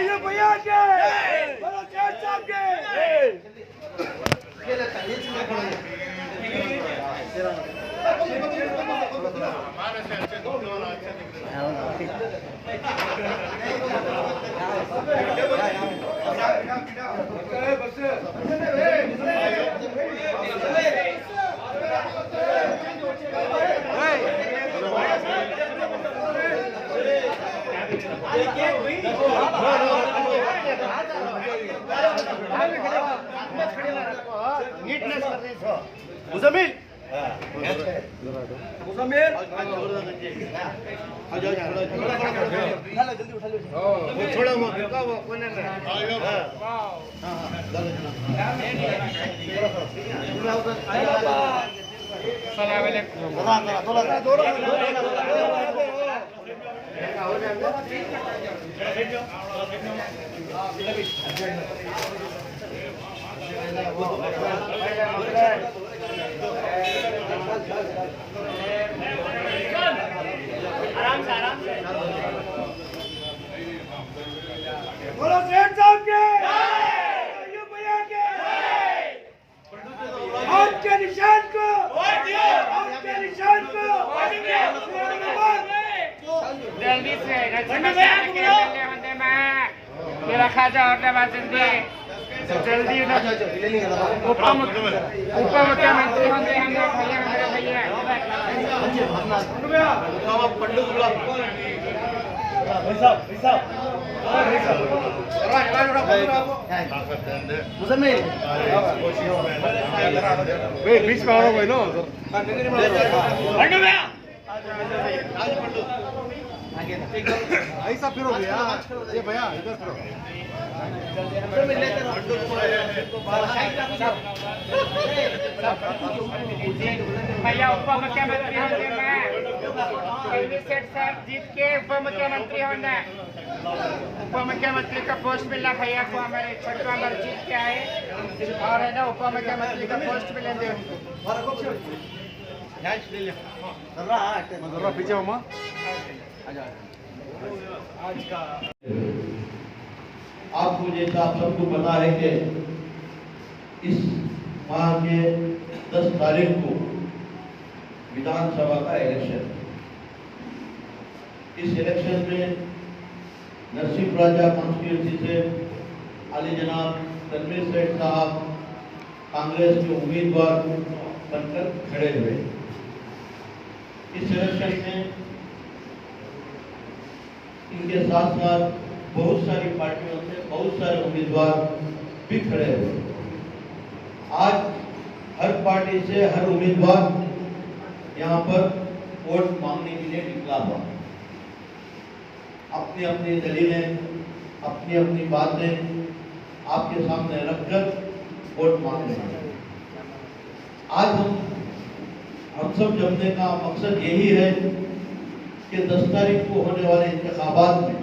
अय्यूब भैया के बोलो सेठ साहब के मुजम्मिल मुजम्मिल जल्दी उठा लो थोड़ा मत वो कोने में सलाम अलैकुम आराम से बोलो सेठ साहब के अय्यूब भैया के आपके निशान को आपके निशान को जल्दी से मेरा खाजा और जिंदगी जल्दी उप मुख्यमंत्री होंगे हम लोग भैया मुजम्मिल बीच में आओ भाई नो ऐसा फिरो भैया ये भैया इधर फिरो भैया उप मुख्यमंत्री होंगे मैं सेठ साहब जीत के उप मुख्यमंत्री होना उप मुख्यमंत्री का पोस्ट मिलना भैया को हमारे छोटे हमारे जीत के आए और है ना उप मुख्यमंत्री का पोस्ट मिलेंगे उनको पीछे मामा आज का आपको जैसा आप सबको पता है कि इस माह के 10 तारीख को विधानसभा का इलेक्शन, इस इलेक्शन में नरसिंह राजा कॉन्स्टिट्यूंसी से अली जनाब तनवीर सेठ साहब कांग्रेस के उम्मीदवार बनकर खड़े हुए। इस इलेक्शन में इनके साथ साथ बहुत सारी पार्टियों से बहुत सारे उम्मीदवार भी खड़े हुए। आज हर पार्टी से हर उम्मीदवार यहाँ पर वोट मांगने के लिए निकला हुआ, अपनी अपनी दलीलें अपनी अपनी बातें आपके सामने रखकर वोट मांगने हैं। आज हम सब जमने का मकसद यही है कि 10 तारीख को होने वाले इंतखाबात में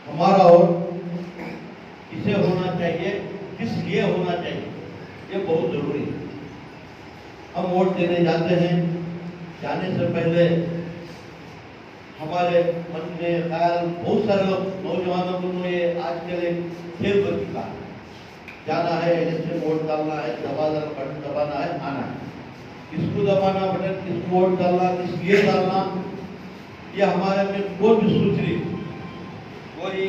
हमारा और किसे होना चाहिए, किस लिए होना चाहिए, ये बहुत जरूरी है। हम वोट देने जाते हैं, जाने से पहले हमारे मन में ख्याल बहुत सारे लोग नौजवानों को ये आजकल एक खेल बन चुका है, जाना है इलेक्शन वोट डालना है, बटन दबाना है, आना है, किसको दबाना बटन, किसको वोट डालना, किस लिए डालना, ये हमारे में कोई भी सोच रही। कोई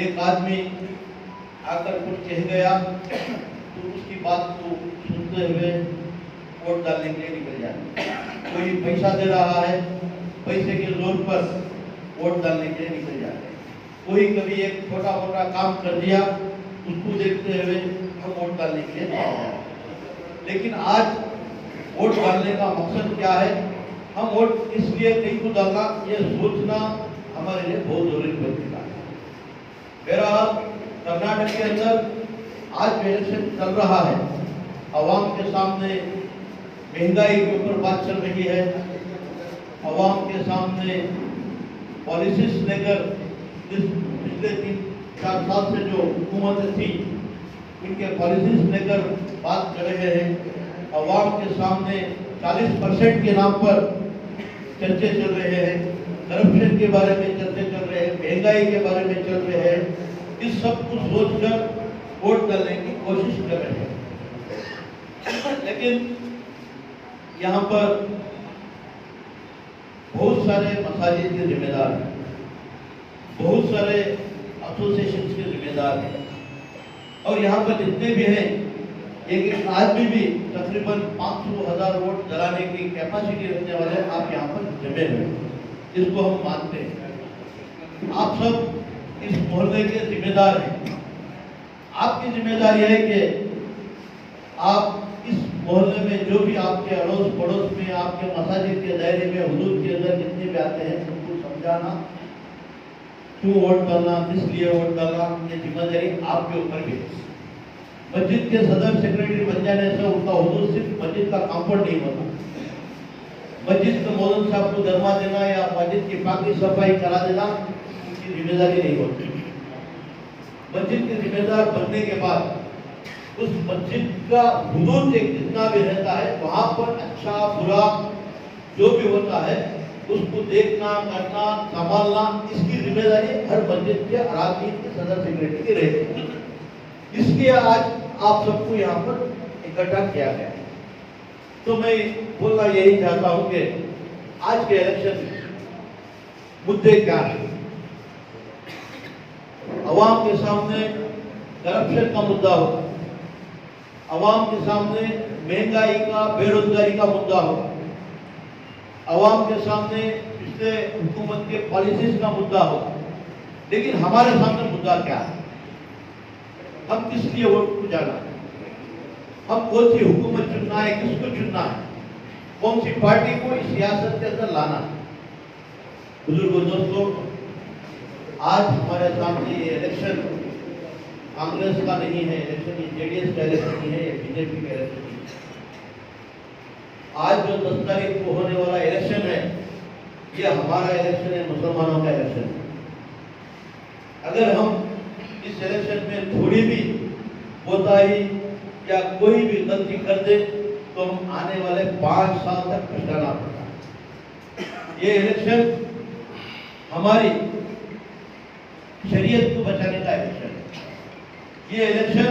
एक आदमी आकर कुछ कह गया तो उसकी बात को सुनते हुए वोट डालने के लिए निकल जाते। कोई पैसा दे रहा है, पैसे के जोर पर वोट डालने के लिए निकल जाते। कोई कभी एक छोटा मोटा काम कर दिया, उसको देखते हुए हम वोट डालने के लिए निकल जाते। लेकिन आज वोट डालने का मकसद क्या है, हम वोट इसलिए कहीं को डालना, ये सोचना हमारे लिए बहुत जरूरी बन चुका है। बहरहाल कर्नाटक के अंदर आज इलेक्शन चल रहा है, अवाम के सामने महंगाई के ऊपर बात चल रही है, अवाम के सामने पॉलिसीज लेकर पिछले 3-4 साल से जो हुकूमत थी उनके पॉलिसीज लेकर बात कर रहे हैं। अवाम के सामने 40% के नाम पर चर्चे चल रहे हैं। करप्शन के बारे में चर्चा चल रहे हैं, महंगाई के बारे में चल रहे हैं, इस सब को सोचकर वोट डालने की कोशिश कर रहे हैं। लेकिन यहाँ पर बहुत सारे मसाजिद के जिम्मेदार हैं, बहुत सारे एसोसिएशन के जिम्मेदार हैं, और यहाँ पर जितने भी हैं, एक आदमी भी तकरीबन 500,000 वोट डलाने की कैपेसिटी रखने वाले आप यहाँ पर जमे हुए, इसको हम मानते हैं। आप सब इस मोहल्ले के जिम्मेदार हैं। आपकी जिम्मेदारी है कि आप इस मोहल्ले में जो भी आपके अड़ोस पड़ोस में, आपके मसाजिद के दायरे में, हुदूद के अंदर जितने भी आते हैं, उनको समझाना, क्यों वोट डालना, किस लिए वोट डालना, ये जिम्मेदारी आपके ऊपर भी है। मस्जिद के सदर सेक्रेटरी बन जाने से उनका हुदूद सिर्फ मस्जिद का कंपाउंड नहीं होता, मस्जिद के मौलवी साहब को दरमा देना या मस्जिद की पाकी सफाई करा देना उनकी जिम्मेदारी नहीं होती। मस्जिद के जिम्मेदार बनने के बाद उस मस्जिद का हुदूद एक जितना भी रहता है, वहां पर अच्छा बुरा जो भी होता है उसको देखना, करना, संभालना, इसकी जिम्मेदारी हर मस्जिद के अराकीन के सदर सेक्रेटरी की रहती है। इसलिए आज आप सबको यहाँ पर इकट्ठा किया गया है। तो मैं बोलना यही चाहता हूँ कि आज के इलेक्शन में मुद्दे क्या है। अवाम के सामने करप्शन का मुद्दा होगा, अवाम के सामने महंगाई का, बेरोजगारी का मुद्दा होगा, अवाम के सामने पिछले हुकूमत के पॉलिसीज का मुद्दा होगा। लेकिन हमारे सामने मुद्दा क्या है, हम किस लिए वोट को जाना है, हम कौन सी हुकूमत चुनना है, किसको चुनना है, कौन सी पार्टी को इस सियासत के अंदर लाना है। बुजुर्गों, दोस्तों, आज हमारे सामने ये इलेक्शन कांग्रेस का नहीं है, इलेक्शन ये जेडीएस का इलेक्शन नहीं है, ये बीजेपी का इलेक्शन नहीं है। आज जो 10 तारीख को होने वाला इलेक्शन है, ये हमारा इलेक्शन है, मुसलमानों का इलेक्शन है। अगर हम इस इलेक्शन में थोड़ी भी कोताही या कोई भी गलती कर दे तो हम आने वाले 5 साल तक पछताना पड़ता है। ये इलेक्शन हमारी शरीयत को बचाने का इलेक्शन है। ये इलेक्शन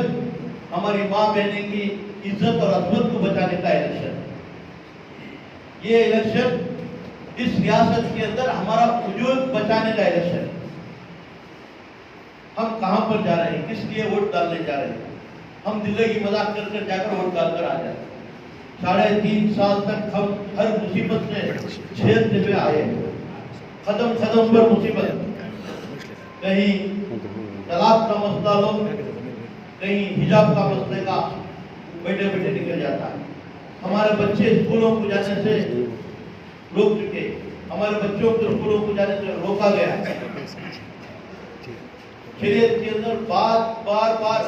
हमारी माँ बहने की इज्जत और अजमत को बचाने का इलेक्शन है। ये इलेक्शन इस रियासत के अंदर हमारा वजूद बचाने का इलेक्शन है। हम कहां पर जा रहे हैं, किस लिए वोट डालने जा रहे हैं, हम दिल्ली की मजाक कर जाकर वोट डालकर आ जाए। 3.5 साल तक हम हर मुसीबत से झेलते हुए आए, कदम कदम पर मुसीबत, कहीं तलाक का मसला लो, कहीं हिजाब का मसले का बैठे बैठे निकल जाता है। हमारे बच्चे स्कूलों को जाने से रोक चुके, हमारे बच्चों को स्कूलों को जाने से रोका गया। शरीयत के अंदर बार बार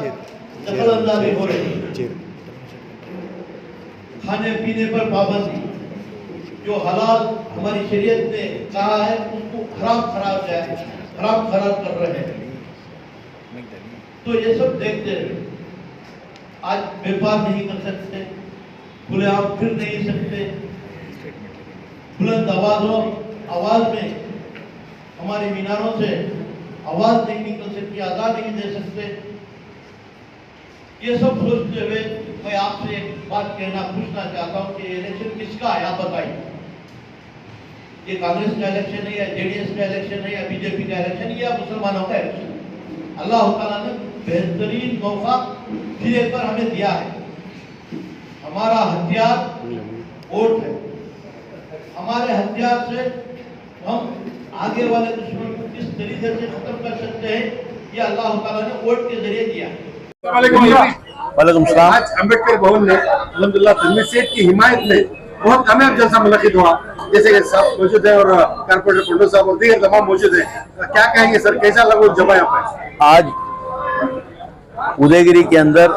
दखल अंदाजी हो रही है। खाने पीने पर पाबंदी, जो हलाल हमारी शरीयत ने कहा है उसको खराब खराब कर रहे हैं। तो ये सब देखते हुए आज व्यापार नहीं कर सकते, खुलेआम फिर नहीं सकते, बुलंद आवाज में हमारे मीनारों से आवाज नहीं निकल सकती, अदा नहीं दे सकते। ये सब सोचते हुए मैं आपसे एक बात पूछना चाहता हूँ कि इलेक्शन किसका है, आप बताइए। ये कांग्रेस का इलेक्शन है या जेडीएस का इलेक्शन है या बीजेपी का इलेक्शन है या मुसलमानों का इलेक्शन है? अल्लाह ताला ने बेहतरीन मौका फिर एक बार हमें दिया है। हमारा हथियार वोट है। हमारे हथियार से हम आगे वाले दुश्मन को किस तरीके से खत्म कर सकते हैं, ये अल्लाह ताला ने वोट के जरिए दिया है। वालेकुम सलाम। आज अम्बेडकर भवन में अल्हम्दुलिल्लाह तन्वीर सेठ की हिमायत में बहुत कामयाब जलसा मुनक्किद हुआ, जैसे कि साहब मौजूद है और कारपोरेटर कुंडू साहब और दीगर तमाम मौजूद है। क्या कहेंगे सर, कैसा लगा जमा यहाँ पर? आज उदयगिरी के अंदर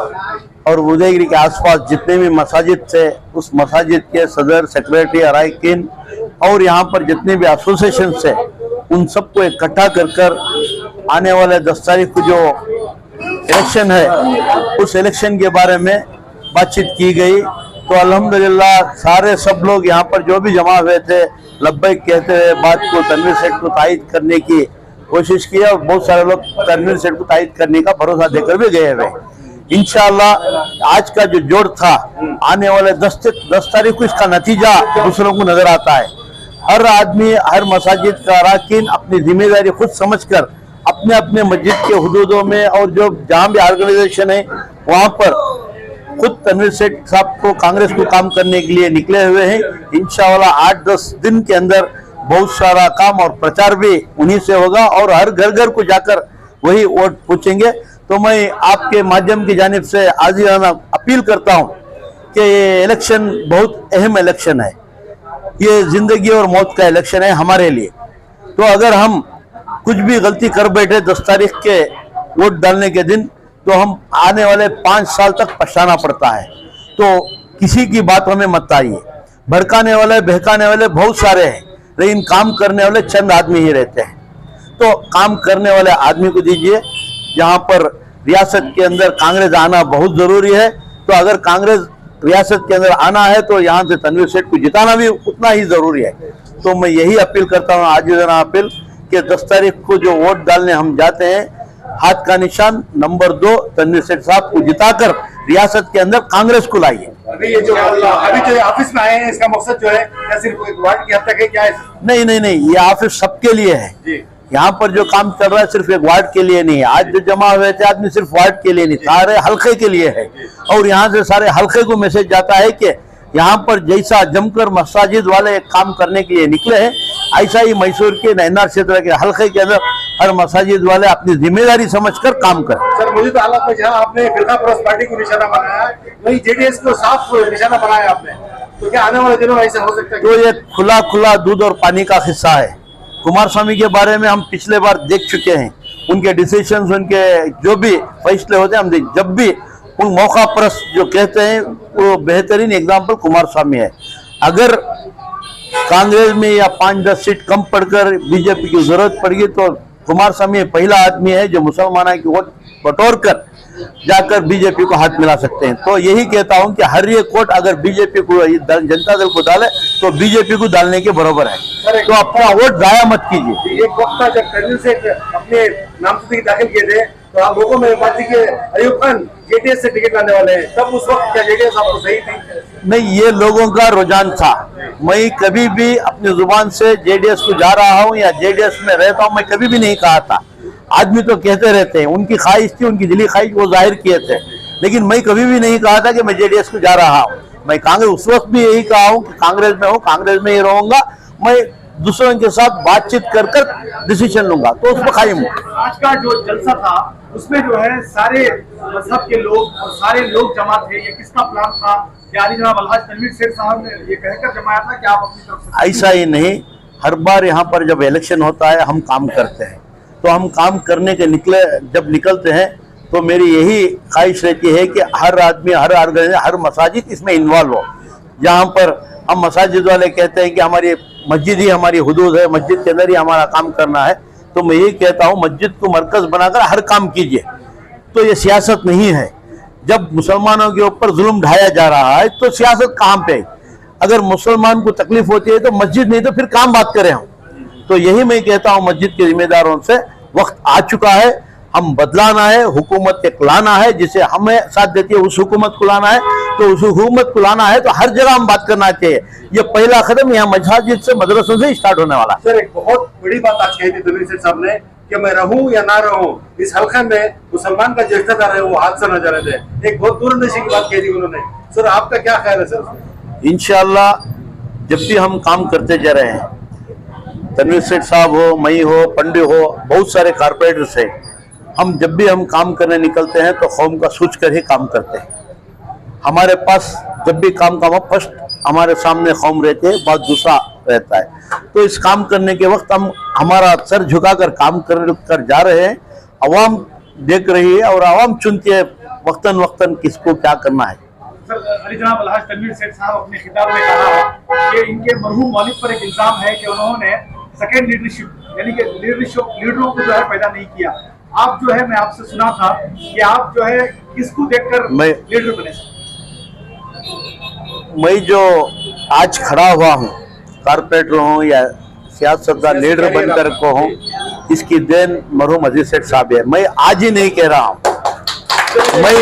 और उदयगिरी के आसपास जितने भी मसाजिद थे, उस मसाजिद के सदर सेक्रेटरी अराकीन और यहाँ पर जितने भी एसोसिएशन है, उन सबको इकट्ठा कर आने वाले 10 तारीख को जो इलेक्शन है, उस इलेक्शन के बारे में बातचीत की गई तो अल्हम्दुलिल्लाह सारे सब लोग यहाँ पर जो भी जमा हुए थे लब्बैक कहते हुए बात को तनवीर सेठ को तायद करने की कोशिश की और बहुत सारे लोग तनवीर सेठ को तायद करने का भरोसा देकर भी गए हुए। इंशाअल्लाह आज का जो जोड़ था आने वाले 10 तारीख को इसका नतीजा दूसरों को नजर आता है। हर आदमी हर मसाजिद का अराकीन अपनी जिम्मेदारी खुद समझकर अपने अपने मस्जिद के हुदूदों में और जो जहाँ भी ऑर्गेनाइजेशन है वहाँ पर खुद तनवीर सेठ साहब को कांग्रेस को काम करने के लिए निकले हुए हैं। इंशाअल्लाह 8-10 दिन के अंदर बहुत सारा काम और प्रचार भी उन्हीं से होगा और हर घर घर को जाकर वही वोट पूछेंगे। तो मैं आपके माध्यम की जानिब से आजियाना अपील करता हूँ कि ये इलेक्शन बहुत अहम इलेक्शन है, ये जिंदगी और मौत का इलेक्शन है हमारे लिए। तो अगर हम कुछ भी गलती कर बैठे 10 तारीख के वोट डालने के दिन तो हम आने वाले 5 साल तक पछताना पड़ता है। तो किसी की बात हमें मत आइए, भड़काने वाले बहकाने वाले बहुत सारे हैं, लेकिन काम करने वाले चंद आदमी ही रहते हैं। तो काम करने वाले आदमी को दीजिए। यहाँ पर रियासत के अंदर कांग्रेस आना बहुत जरूरी है। तो अगर कांग्रेस रियासत के अंदर आना है तो यहाँ से तनवीर सेठ को जिताना भी उतना ही जरूरी है। तो मैं यही अपील करता हूँ, आज जना अपील कि 10 तारीख को जो वोट डालने हम जाते हैं, हाथ का निशान नंबर 2 तनवीर सेठ साहब को जिताकर रियासत के अंदर कांग्रेस को लाइए। अभी ये जो ऑफिस में आए हैं इसका मकसद जो है या सिर्फ एक वार्ड की हद तक है, क्या है? नहीं, ये ऑफिस सबके लिए है जी। यहाँ पर जो काम चल रहा है सिर्फ एक वार्ड के लिए नहीं है। आज जो जमा हुए थे आदमी सिर्फ वार्ड के लिए नहीं, सारे हल्के के लिए है। और यहाँ से सारे हल्के को मैसेज जाता है कि यहाँ पर जैसा जमकर मसाजिद वाले काम करने के लिए निकले हैं, ऐसा ही मैसूर के नैनार क्षेत्र के हल्के के अंदर हर मसाजिद वाले अपनी जिम्मेदारी समझकर काम करें। सर मुझे तो हालात में जहाँ आपने फिरका परस्त पार्टी को निशाना बनाया है, वही जेडीएस को साफ निशाना बनाया आपने, तो क्या आने वाले दिनों में ऐसा हो सकता है? तो ये खुला दूध और पानी का हिस्सा है। कुमार स्वामी के बारे में हम पिछले बार देख चुके हैं, उनके डिसीजंस, उनके जो भी फैसले होते हैं हम जब भी उन मौका परस्त जो कहते हैं वो बेहतरीन एग्जाम्पल कुमार स्वामी है। अगर कांग्रेस में या 5-10 सीट कम पड़कर बीजेपी की जरूरत पड़ेगी तो कुमार स्वामी पहला आदमी है जो मुसलमानों की वोट बटोर कर जाकर बीजेपी को हाथ मिला सकते हैं। तो यही कहता हूं कि हर एक वोट अगर बीजेपी को जनता दल को डाले तो बीजेपी को डालने के बराबर है। तो अपना वोट जाया मत कीजिए। एक वक्त था जब तनवीर सेठ अपने नामजदगी दाखिल किए थे तो आप लोगों में पार्टी के अयूब खान जेडीएस से टिकट लाने वाले हैं, तब उस वक्त क्या जेडीएस आपको सही थी? नहीं, ये लोगों का रुझान था। मैं कभी भी अपनी जुबान से जेडीएस को जा रहा हूं या जेडीएस में रहता हूं मैं कभी भी नहीं कहा था। आदमी तो कहते रहते हैं, उनकी ख्वाहिश थी, उनकी दिली ख्वाहिश वो जाहिर किए थे, लेकिन मैं कभी भी नहीं कहा था कि मैं जेडीएस को जा रहा हूं। मैं कांग्रेस उस वक्त भी यही कहा हूं कि कांग्रेस में हूं, कांग्रेस में ही रहूंगा। मैं दूसरों के साथ बातचीत कर डिसीजन लूंगा, तो उस पर कायम हूं। आज का जो जलसा था उसमें जो है सारे मजहब के लोग और सारे लोग जमा थे, ये किसका प्लान था? यानी जनाब अलहाज तनवीर सेठ साहब ने ये कहकर जमाया था कि आप अपनी तरफ से? ऐसा ही नहीं, हर बार यहाँ पर जब इलेक्शन होता है हम काम करते हैं, तो हम काम करने के जब निकलते हैं तो मेरी यही ख्वाहिश रहती है कि हर आदमी, हर ऑर्गेनाइजेशन, हर मसाजिद इसमें इन्वॉल्व हो। जहाँ पर हम मसाजिद वाले कहते हैं कि हमारी मस्जिद ही हमारी हुदूद है, मस्जिद के अंदर ही हमारा काम करना है, तो मैं यही कहता हूँ मस्जिद को मरकज बनाकर हर काम कीजिए। तो ये सियासत नहीं है। जब मुसलमानों के ऊपर जुल्म ढाया जा रहा है तो सियासत कहाँ पे? अगर मुसलमान को तकलीफ होती है तो मस्जिद नहीं तो फिर काम बात करें हम। तो यही मैं कहता हूँ मस्जिद के जिम्मेदारों से वक्त आ चुका है, हम बदलाना है, हुकूमत एक लाना है जिसे हमें साथ देती है, उस हुकूमत को लाना है। तो उस हुकूमत को लाना है तो हर जगह हम बात करना चाहिए। ये पहला कदम यहाँ मस्जिद से, मदरसों से स्टार्ट होने वाला। सर एक बहुत बड़ी बात आज कही थी तनवीर सेठ साहब ने कि मैं रहूं या ना रहूं इस हल्के में मुसलमान का ज्येष्ठता रहे वो हाथ से न जा रहे थे। एक बहुत दूरंदेशी की बात कही थी उन्होंने। सर आपका क्या ख्याल है सर? इंशाअल्लाह जब भी हम काम करते जा रहे हैं, तनवीर सेठ साहब हो, मई हो, पंडित हो, बहुत सारे कारपोरेटर्स है, हम जब भी हम काम करने निकलते हैं तो कौम का सोच कर ही काम करते हैं। हमारे पास जब भी काम का वक्त फर्स्ट हमारे सामने कौम रहती है, बात दूसरा रहता है। तो इस काम करने के वक्त हम हमारा सर झुकाकर काम कर जा रहे हैं। अवाम देख रही है और अवाम चुनती है वक्तन वक्तन किसको क्या करना है। सर अली जनाब अलहाज तनवीर सेठ साहब अपने खिताब में कहा कि इनके मरहूम वालिद पर एक इल्जाम है कि उन्होंने सेकेंड लीडरशिप यानी कि लीडरों को जो है पैदा नहीं किया। आप जो है, मैं आपसे सुना था कि आप जो है किसको देखकर लीडर बने? मैं जो आज खड़ा हुआ हूँ, कारपोरेटर हूँ या सियासत का लीडर बनकर को हूँ, इसकी देन मरहूम अजीज सेठ साहब है। मैं आज ही नहीं कह रहा हूँ, मैं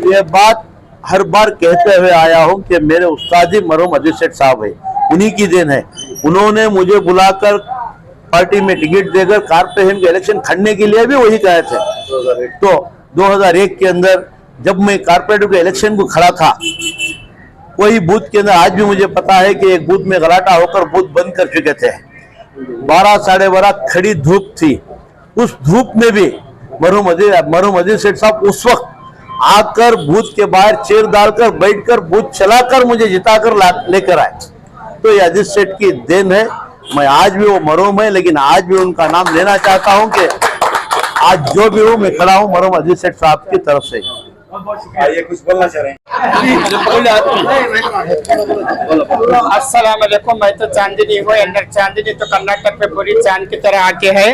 ये बात हर बार कहते हुए आया हूँ कि मेरे उस्ताद ही मरहूम अजीज सेठ साहब है, उन्हीं की देन है। उन्होंने मुझे बुलाकर पार्टी में टिकट देकर कारपोरेशन के इलेक्शन खड़ने के लिए भी वही कहे थे। तो 2001 के अंदर जब मैं कारपोरेटर के इलेक्शन को खड़ा था, कोई बूथ के अंदर, आज भी मुझे पता है कि एक बूथ में गलाटा होकर बूथ बंद कर चुके थे। 12 साढ़े 12 खड़ी धूप थी, उस धूप में भी मरहूम अजीज सेठ साहब उस वक्त आकर बूथ के बाहर चेयर डालकर बैठकर बूथ चलाकर मुझे जिताकर लेकर आए। तो ये अजीज सेठ की देन है। मैं आज भी, वो मरहूम है लेकिन आज भी उनका नाम लेना चाहता हूं कि आज जो भी हूं मैं खड़ा हूं मरहूम अजीज सेठ साहब की तरफ से। ये कुछ बोलना चाह रहे हैं? अस्सलाम वालेकुम। मैं तो चांदनी हूँ, अंदर चांदनी तो कर्नाटक में पूरी चांद की तरह आके है।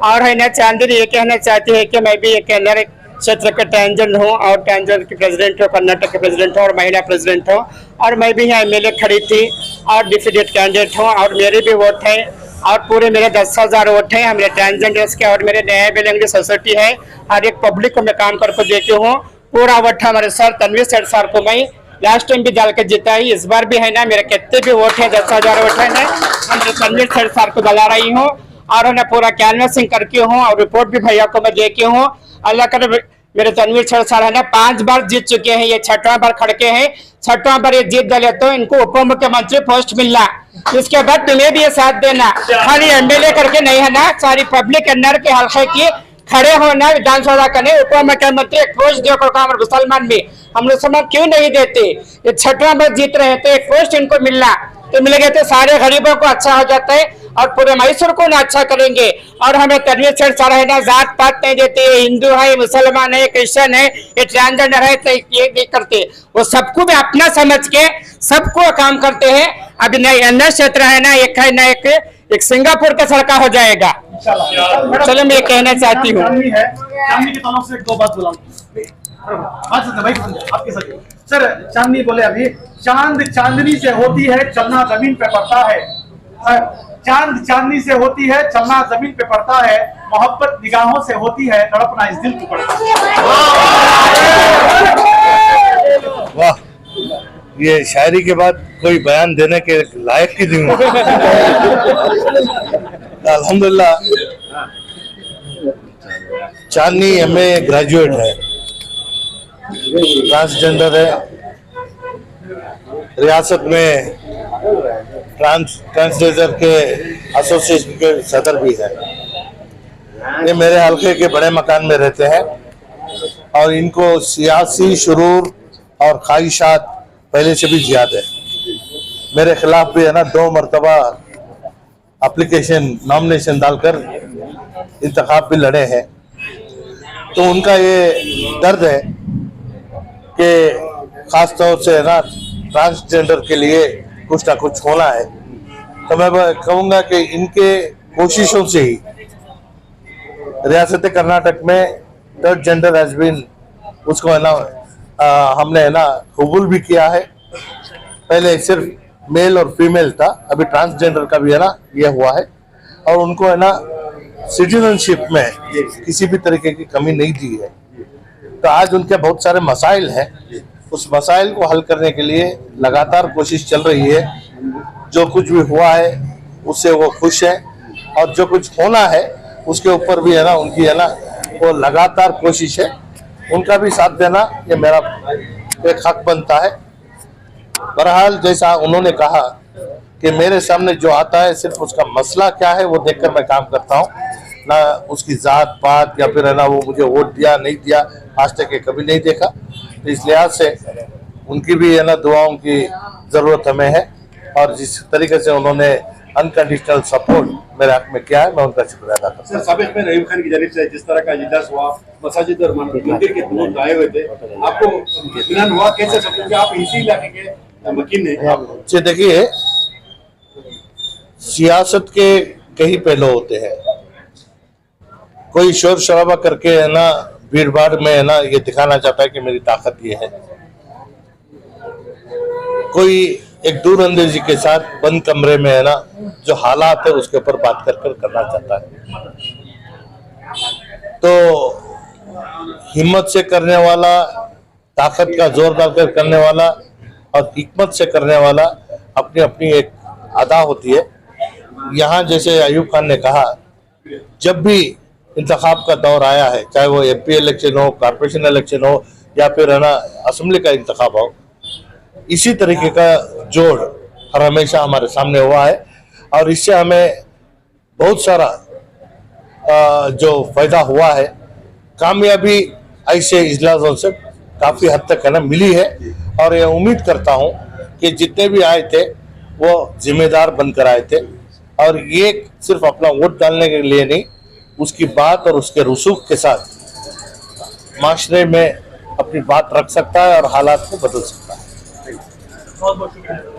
और है ना, चांदनी ये कहना चाहती है कि मैं भी एक अंदर क्षेत्र के टैंजन हूँ और टैंजन के प्रेसिडेंट हूँ, कर्नाटक के प्रेसिडेंट हूँ और महिला प्रेसिडेंट हूँ। और मैं भी यहाँ एमएलए खड़ी थी और डिफिडेट कैंडिडेट हूँ और मेरे भी वोट है और पूरे मेरे 10,000 वोट हैं हमारे ट्रांसजेंडर्स के। और मेरे नया बेलंगड़ी सोसाइटी है, हर एक पब्लिक को मैं काम करके देती हूँ। पूरा वोट हमारे सर तनवीर सेठ सर को मैं लास्ट टाइम भी डाल के जीता ही, इस बार भी है ना। मेरे कितने भी वोट है, 10,000 वोट है ना, मैं तनवीर सेठ सर को डला रही हूँ और ना पूरा कैनवसिंग करके हूँ और रिपोर्ट भी भैया को मैं दे के हूँ। अल्लाह करे मेरे तनवीर सेठ सर है ना 5 बार जीत चुके हैं, ये 6वां बार खड़के हैं। 6वां बार ये जीत डाले तो इनको उप मुख्यमंत्री पोस्ट मिलना। इसके बाद तुम्हें भी ये साथ देना, खाली एमएलए करके नहीं है ना, सारी पब्लिक अंदर के हल्के की खड़े होना, विधानसभा करने, उप मुख्यमंत्री एक पोस्ट देकर हमारे मुसलमान भी हम लोग समझ क्यों नहीं देते। ये 6वां बार जीत रहे तो एक पोस्ट इनको मिलना तो मिल गए तो सारे गरीबों को अच्छा हो जाता है और पूरे मैसूर को ना अच्छा करेंगे। और हमें तनवीर सेठ सर है ना जात पात नहीं देते, हिंदू है, मुसलमान है, क्रिश्चियन है, ये ट्रांसजेंडर है, तो ये नहीं करते। वो सबको भी अपना समझ के सबको काम करते हैं। अभी नए अन्य क्षेत्र है ना, एक है ना, एक सिंगापुर का सड़का हो जाएगा। चलो मैं कहना चाहती हूँ, चांदनी की तरफ से 2 बात बोला आपके साथ। सर चांदनी बोले अभी चांद चांदनी से होती है, चलना जमीन पे पड़ता है। चांद चांदनी से होती है, चलना जमीन पे पड़ता है। मोहब्बत निगाहों से होती है, तड़पना इस दिल को पड़ता है। वाह, ये शायरी के बाद कोई बयान देने के लायक ही नहीं हूँ। अल्हम्दुलिल्लाह, चांदनी हमें ग्रेजुएट है, ट्रांसजेंडर है, रियासत में ट्रांसजेंडर के एसोसिएशन के सदर भी है। ये मेरे हल्के के बड़े मकान में रहते हैं और इनको सियासी शुरूर और ख्वाहिशात पहले से भी ज्यादा है। मेरे खिलाफ भी है ना 2 मरतबा एप्लीकेशन नॉमिनेशन डालकर इंतखाब भी लड़े हैं। तो उनका ये दर्द है कि खास तौर से है ना ट्रांसजेंडर के लिए कुछ ना कुछ होना है। तो मैं कहूँगा कि इनके कोशिशों से ही रियासत कर्नाटक में थर्ड जेंडर हैज बीन, उसको है ना हमने है ना कबूल भी किया है। पहले सिर्फ मेल और फीमेल था, अभी ट्रांसजेंडर का भी है ना ये हुआ है। और उनको है ना सिटीजनशिप में किसी भी तरीके की कमी नहीं दी है। तो आज उनके बहुत सारे मसाइल हैं, उस मसाइल को हल करने के लिए लगातार कोशिश चल रही है। जो कुछ भी हुआ है उससे वो खुश है और जो कुछ होना है उसके ऊपर भी है ना उनकी है ना वो लगातार कोशिश है। उनका भी साथ देना ये मेरा एक हक बनता है। बहरहाल जैसा उन्होंने कहा कि मेरे सामने जो आता है सिर्फ उसका मसला क्या है वो देखकर मैं काम करता हूँ, ना उसकी जात पात या फिर है ना वो मुझे वोट दिया नहीं दिया, आज तक कभी नहीं देखा। तो इस लिहाज से उनकी भी है ना दुआओं की ज़रूरत हमें है और जिस तरीके से उन्होंने अनकंडीशनल सपोर्ट मेरे हक में किया है मैं उनका शुक्रिया अदा करता हूं। साबिक में रहीम खान की जानिब से जिस तरह का इजलास हुआ, मसाजिद और मंदिर के लोग आए हुए थे, आपको इत्मीनान हुआ कैसे सकते आप इसी इलाके के वकील हैं? देखिए, सियासत के कई पहलू होते हैं। कोई शोर शराबा करके है ना भीड़ भाड़ में है ना ये दिखाना चाहता है कि मेरी ताकत ये है, कोई एक दूरअंदेजी के साथ बंद कमरे में है ना जो हालात है उसके ऊपर बात कर करना चाहता है। तो हिम्मत से करने वाला, ताकत का जोर डालकर करने वाला और हिकमत से करने वाला अपनी अपनी एक अदा होती है। यहाँ जैसे अयूब खान ने कहा, जब भी इंतखाब का दौर आया है, चाहे वो MP इलेक्शन हो, कॉर्पोरेशन इलेक्शन हो या फिर है ना असेंबली का इंतखाब हो, इसी तरीके का जोड़ हर हमेशा हमारे सामने हुआ है और इससे हमें बहुत सारा जो फायदा हुआ है, कामयाबी ऐसे इजलासों से काफी हद तक है ना मिली है। और ये उम्मीद करता हूं कि जितने भी आए थे वो जिम्मेदार बनकर आए थे और ये सिर्फ अपना वोट डालने के लिए नहीं, उसकी बात और उसके रसूख के साथ माशरे में अपनी बात रख सकता है और हालात को बदल सकता है। बहुत बहुत शुक्रिया।